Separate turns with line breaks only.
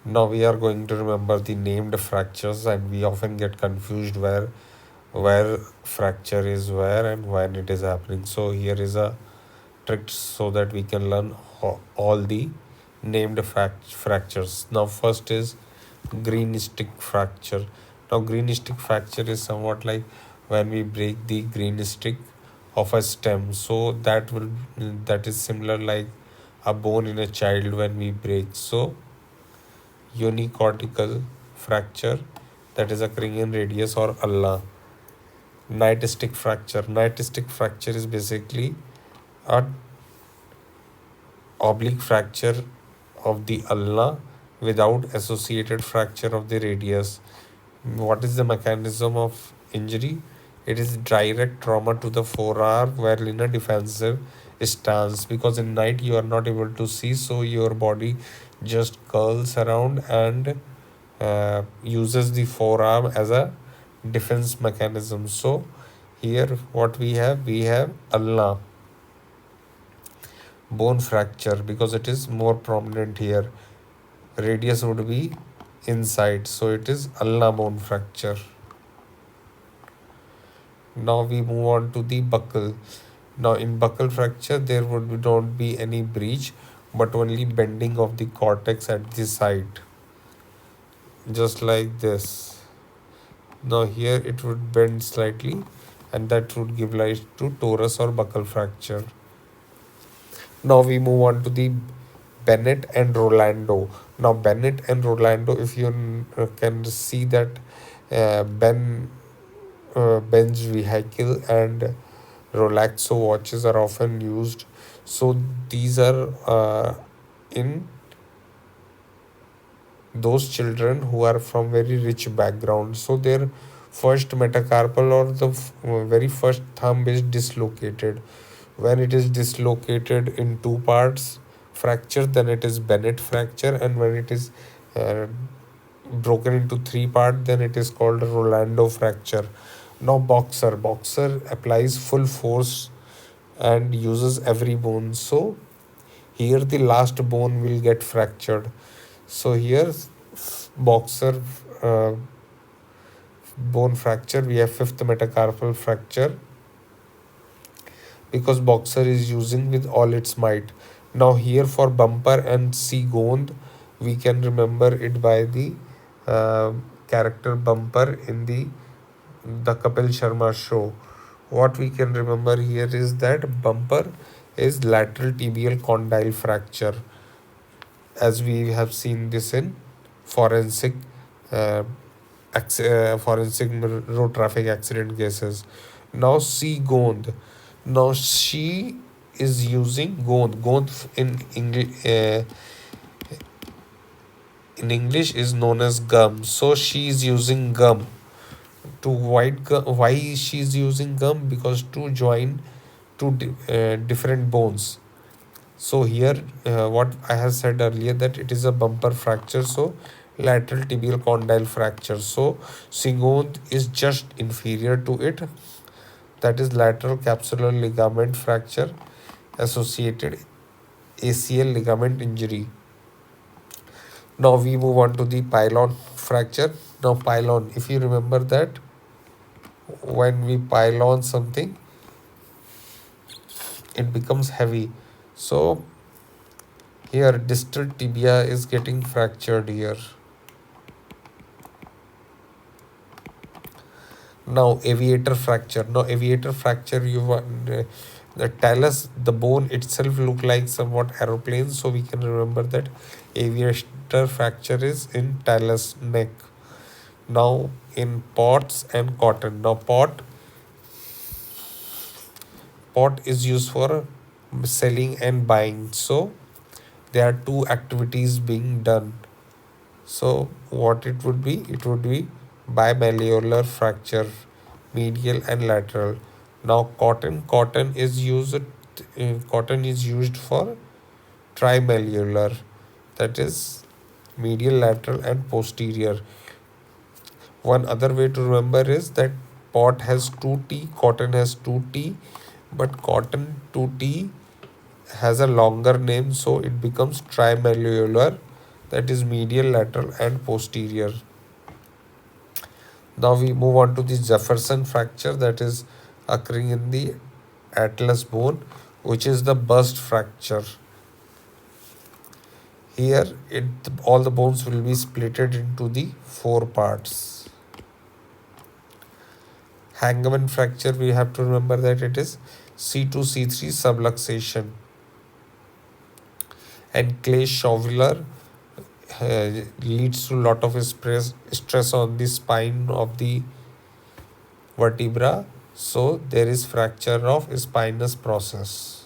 Now we are going to remember the named fractures, and we often get confused where fracture is where and when it is happening. So here is a trick so that we can learn all the named fractures. Now first is green stick fracture. Now green stick fracture is somewhat like when we break the green stick of a stem. So that is similar like a bone in a child when we break. So unicortical fracture, that is occurring in radius or ulna. Night stick fracture. Night stick fracture is basically a oblique fracture of the ulna without associated fracture of the radius. What is the mechanism of injury? It is direct trauma to the forearm while in a defensive stance, because in night you are not able to see, so your body just curls around and uses the forearm as a defense mechanism. So here what we have ulna bone fracture because it is more prominent here. Radius would be inside, so it is ulna bone fracture. Now we move on to the buckle. Now in buckle fracture there would not be any breach but only bending of the cortex at the site, just like this. Now here it would bend slightly and that would give rise to torus or buckle fracture. Now we move on to the Bennet and Rolando. Now Bennet and Rolando, if you can see that Ben's vehicle and Relaxo watches are often used. So these are in those children who are from very rich background. So their first metacarpal or the very first thumb is dislocated. When it is dislocated in two parts, fracture, then it is Bennet fracture, and when it is uh, broken into three parts, then it is called Rolando fracture. Now boxer applies full force and uses every bone. So here the last bone will get fractured. So here boxer bone fracture, we have fifth metacarpal fracture because boxer is using with all its might. Now here for bumper and segond, we can remember it by the uh, character bumper in the Kapil Sharma show. What we can remember here is that bumper is lateral tibial condyle fracture, as we have seen this in forensic uh, forensic road traffic accident cases. Now see gond. Now she is using gond. Gond in English is known as gum. So she is using gum to white gum. Why she is using gum? Because to join two different bones. So here, what I have said earlier, that it is a bumper fracture, so lateral tibial condyle fracture. So segond is just inferior to it, that is lateral capsular ligament fracture associated ACL ligament injury. Now we move on to the pilon fracture. Now pilon, if you remember that when we pile on something, it becomes heavy. So here distal tibia is getting fractured here. Now aviator fracture. Now aviator fracture, you want the talus, the bone itself look like somewhat aeroplane, so we can remember that aviator fracture is in talus neck. Now in pots and cotton. Now pot is used for selling and buying. So there are two activities being done. So what it would be? It would be bimalleolar fracture, medial and lateral. Now cotton is used. Cotton is used for trimalleolar, that is medial, lateral, and posterior. One other way to remember is that pot has 2T, cotton has 2T, but cotton 2T has a longer name, so it becomes trimalleolar. that is medial, lateral, and posterior. Now we move on to the Jefferson fracture that is occurring in the atlas bone, which is the burst fracture. Here, all the bones will be splitted into the four parts. Hangman fracture, we have to remember that it is C2 C3 subluxation. And clay shovlier leads to a lot of stress on the spine of the vertebra, so there is fracture of spinous process.